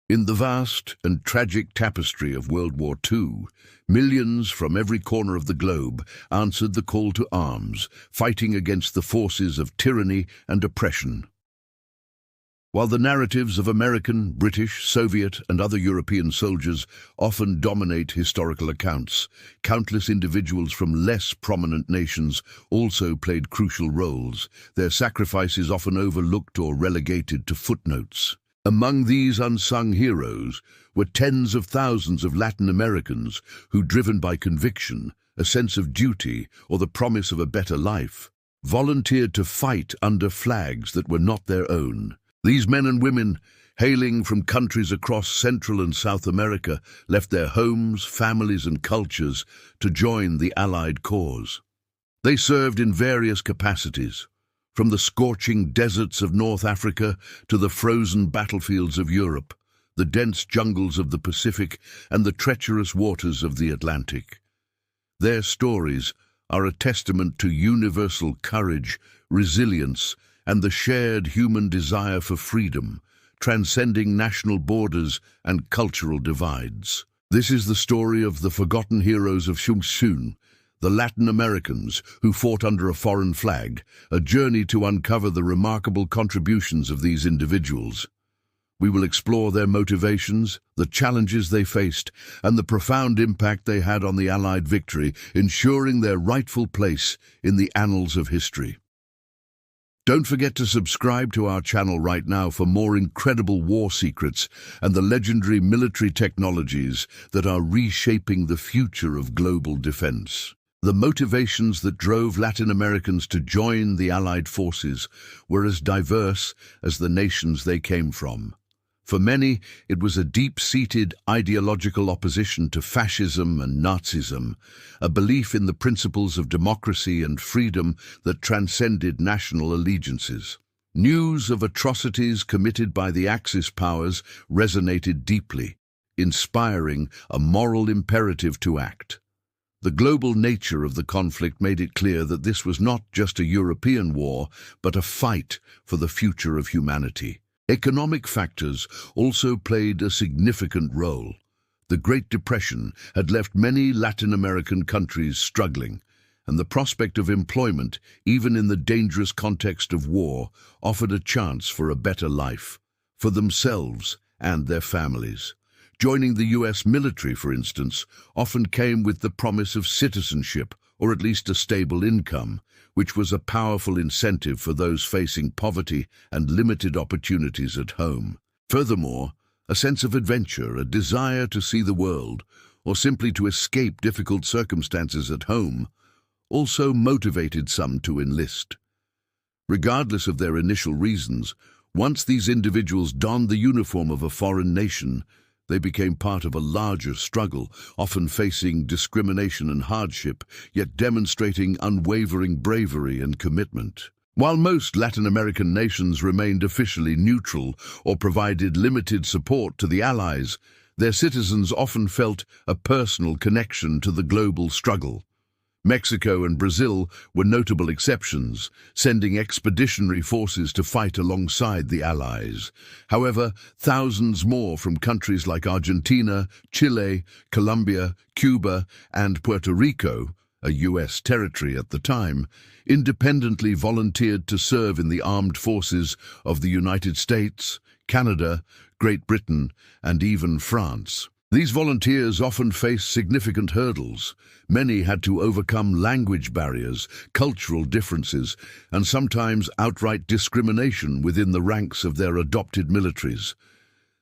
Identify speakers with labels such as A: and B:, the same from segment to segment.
A: In the vast and tragic tapestry of World War II, millions from every corner of the globe answered the call to arms, fighting against the forces of tyranny and oppression. While the narratives of American, British, Soviet, and other European soldiers often dominate historical accounts, countless individuals from less prominent nations also played crucial roles, their sacrifices often overlooked or relegated to footnotes. Among these unsung heroes were tens of thousands of Latin Americans who, driven by conviction, a sense of duty, or the promise of a better life, volunteered to fight under flags that were not their own. These men and women, hailing from countries across Central and South America, left their homes, families, and cultures to join the Allied cause. They served in various capacities, from the scorching deserts of North Africa to the frozen battlefields of Europe, the dense jungles of the Pacific, and the treacherous waters of the Atlantic. Their stories are a testament to universal courage, resilience, and the shared human desire for freedom, transcending national borders and cultural divides. This is the story of the forgotten heroes of Unsung, the Latin Americans who fought under a foreign flag, a journey to uncover the remarkable contributions of these individuals. We will explore their motivations, the challenges they faced, and the profound impact they had on the Allied victory, ensuring their rightful place in the annals of history. Don't forget to subscribe to our channel right now for more incredible war secrets and the legendary military technologies that are reshaping the future of global defense. The motivations that drove Latin Americans to join the Allied forces were as diverse as the nations they came from. For many, it was a deep-seated ideological opposition to fascism and Nazism, a belief in the principles of democracy and freedom that transcended national allegiances. News of atrocities committed by the Axis powers resonated deeply, inspiring a moral imperative to act. The global nature of the conflict made it clear that this was not just a European war, but a fight for the future of humanity. Economic factors also played a significant role. The Great Depression had left many Latin American countries struggling, and the prospect of employment, even in the dangerous context of war, offered a chance for a better life, for themselves and their families. Joining the US military, for instance, often came with the promise of citizenship, or at least a stable income, which was a powerful incentive for those facing poverty and limited opportunities at home. Furthermore, a sense of adventure, a desire to see the world, or simply to escape difficult circumstances at home, also motivated some to enlist. Regardless of their initial reasons, once these individuals donned the uniform of a foreign nation, they became part of a larger struggle, often facing discrimination and hardship, yet demonstrating unwavering bravery and commitment. While most Latin American nations remained officially neutral or provided limited support to the Allies, their citizens often felt a personal connection to the global struggle. Mexico and Brazil were notable exceptions, sending expeditionary forces to fight alongside the Allies. However, thousands more from countries like Argentina, Chile, Colombia, Cuba, and Puerto Rico, a US territory at the time, independently volunteered to serve in the armed forces of the United States, Canada, Great Britain, and even France. These volunteers often faced significant hurdles. Many had to overcome language barriers, cultural differences, and sometimes outright discrimination within the ranks of their adopted militaries.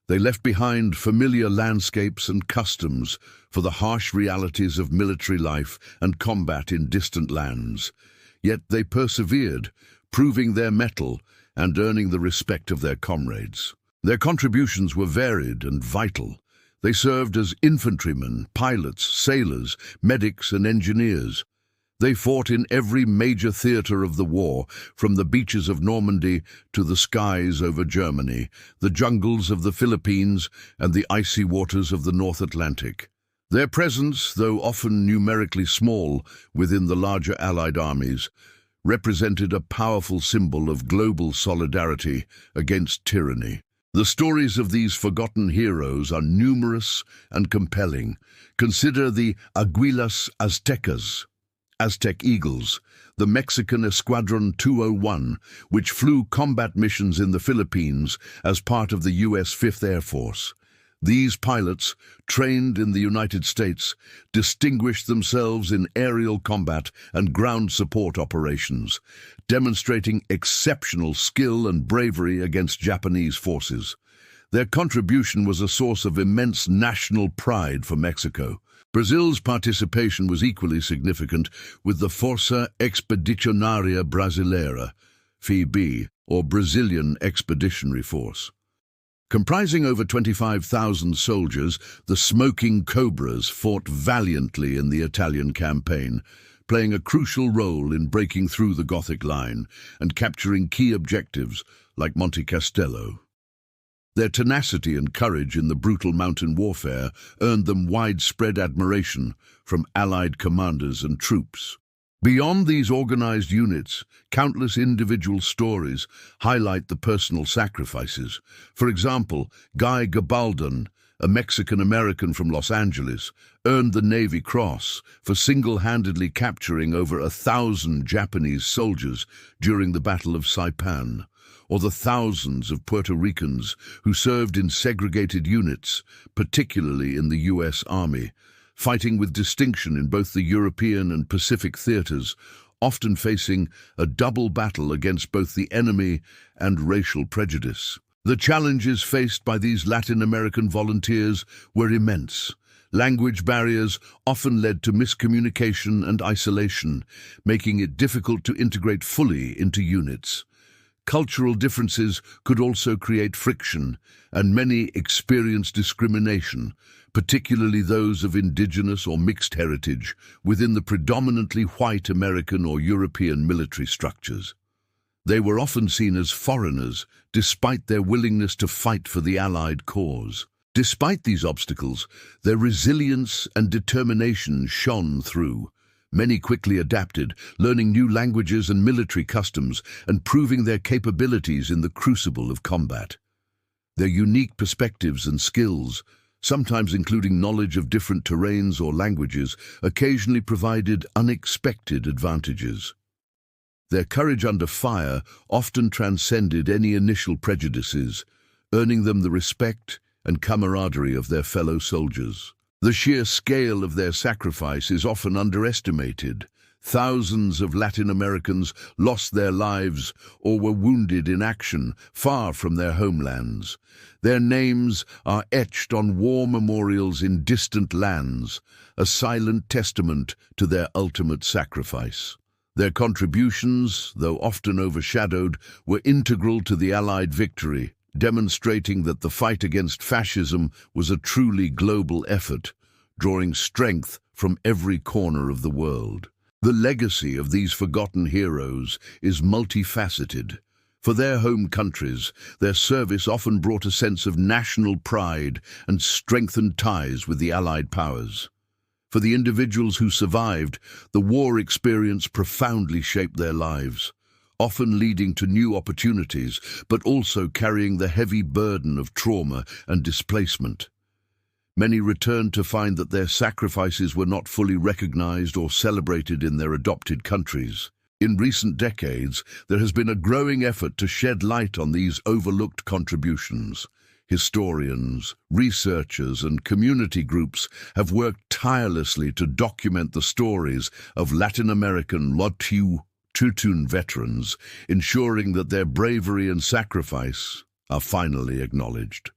A: They left behind familiar landscapes and customs for the harsh realities of military life and combat in distant lands. Yet they persevered, proving their mettle and earning the respect of their comrades. Their contributions were varied and vital. They served as infantrymen, pilots, sailors, medics, and engineers. They fought in every major theater of the war, from the beaches of Normandy to the skies over Germany, the jungles of the Philippines, and the icy waters of the North Atlantic. Their presence, though often numerically small within the larger Allied armies, represented a powerful symbol of global solidarity against tyranny. The stories of these forgotten heroes are numerous and compelling. Consider the Aguilas Aztecas, Aztec Eagles, the Mexican Escuadron 201, which flew combat missions in the Philippines as part of the U.S. 5th Air Force. These pilots, trained in the United States, distinguished themselves in aerial combat and ground support operations, demonstrating exceptional skill and bravery against Japanese forces. Their contribution was a source of immense national pride for Mexico. Brazil's participation was equally significant with the Força Expedicionária Brasileira, FEB, or Brazilian Expeditionary Force. Comprising over 25,000 soldiers, the Smoking Cobras fought valiantly in the Italian campaign, playing a crucial role in breaking through the Gothic line and capturing key objectives like Monte Castello. Their tenacity and courage in the brutal mountain warfare earned them widespread admiration from Allied commanders and troops. Beyond these organized units, countless individual stories highlight the personal sacrifices. For example, Guy Gabaldon, a Mexican-American from Los Angeles, earned the Navy Cross for single-handedly capturing over 1,000 Japanese soldiers during the Battle of Saipan, or the thousands of Puerto Ricans who served in segregated units, particularly in the U.S. Army, fighting with distinction in both the European and Pacific theaters, often facing a double battle against both the enemy and racial prejudice. The challenges faced by these Latin American volunteers were immense. Language barriers often led to miscommunication and isolation, making it difficult to integrate fully into units. Cultural differences could also create friction, and many experienced discrimination, particularly those of indigenous or mixed heritage, within the predominantly white American or European military structures. They were often seen as foreigners, despite their willingness to fight for the Allied cause. Despite these obstacles, their resilience and determination shone through. Many quickly adapted, learning new languages and military customs and proving their capabilities in the crucible of combat. Their unique perspectives and skills, sometimes including knowledge of different terrains or languages, occasionally provided unexpected advantages. Their courage under fire often transcended any initial prejudices, earning them the respect and camaraderie of their fellow soldiers. The sheer scale of their sacrifice is often underestimated. Thousands of Latin Americans lost their lives or were wounded in action far from their homelands. Their names are etched on war memorials in distant lands, a silent testament to their ultimate sacrifice. Their contributions, though often overshadowed, were integral to the Allied victory, demonstrating that the fight against fascism was a truly global effort, drawing strength from every corner of the world. The legacy of these forgotten heroes is multifaceted. For their home countries, their service often brought a sense of national pride and strengthened ties with the Allied powers. For the individuals who survived, the war experience profoundly shaped their lives, often leading to new opportunities, but also carrying the heavy burden of trauma and displacement. Many returned to find that their sacrifices were not fully recognized or celebrated in their adopted countries. In recent decades, there has been a growing effort to shed light on these overlooked contributions. Historians, researchers, and community groups have worked tirelessly to document the stories of Latin American Tutun veterans, ensuring that their bravery and sacrifice are finally acknowledged.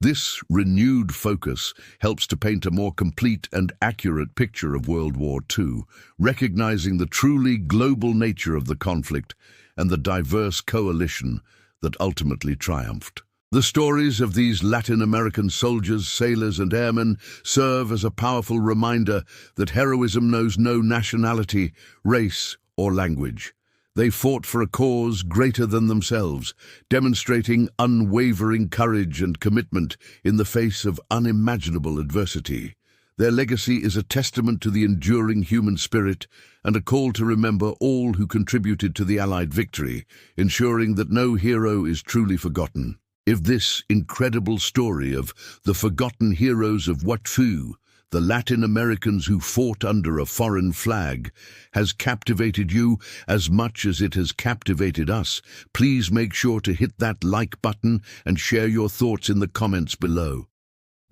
A: This renewed focus helps to paint a more complete and accurate picture of World War II, recognizing the truly global nature of the conflict and the diverse coalition that ultimately triumphed. The stories of these Latin American soldiers, sailors, and airmen serve as a powerful reminder that heroism knows no nationality, race, or language. They fought for a cause greater than themselves, demonstrating unwavering courage and commitment in the face of unimaginable adversity. Their legacy is a testament to the enduring human spirit and a call to remember all who contributed to the Allied victory, ensuring that no hero is truly forgotten. If this incredible story of the forgotten heroes of WWII, the Latin Americans who fought under a foreign flag, has captivated you as much as it has captivated us, please make sure to hit that like button and share your thoughts in the comments below.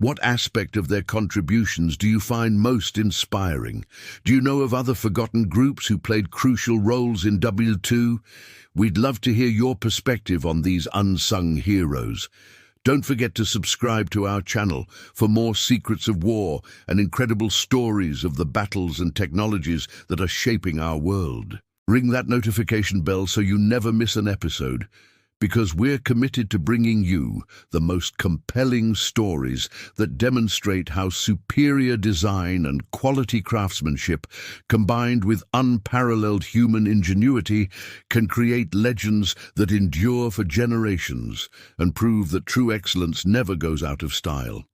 A: What aspect of their contributions do you find most inspiring? Do you know of other forgotten groups who played crucial roles in WWII? We'd love to hear your perspective on these unsung heroes. Don't forget to subscribe to our channel for more secrets of war and incredible stories of the battles and technologies that are shaping our world. Ring that notification bell so you never miss an episode, because we're committed to bringing you the most compelling stories that demonstrate how superior design and quality craftsmanship, combined with unparalleled human ingenuity, can create legends that endure for generations and prove that true excellence never goes out of style.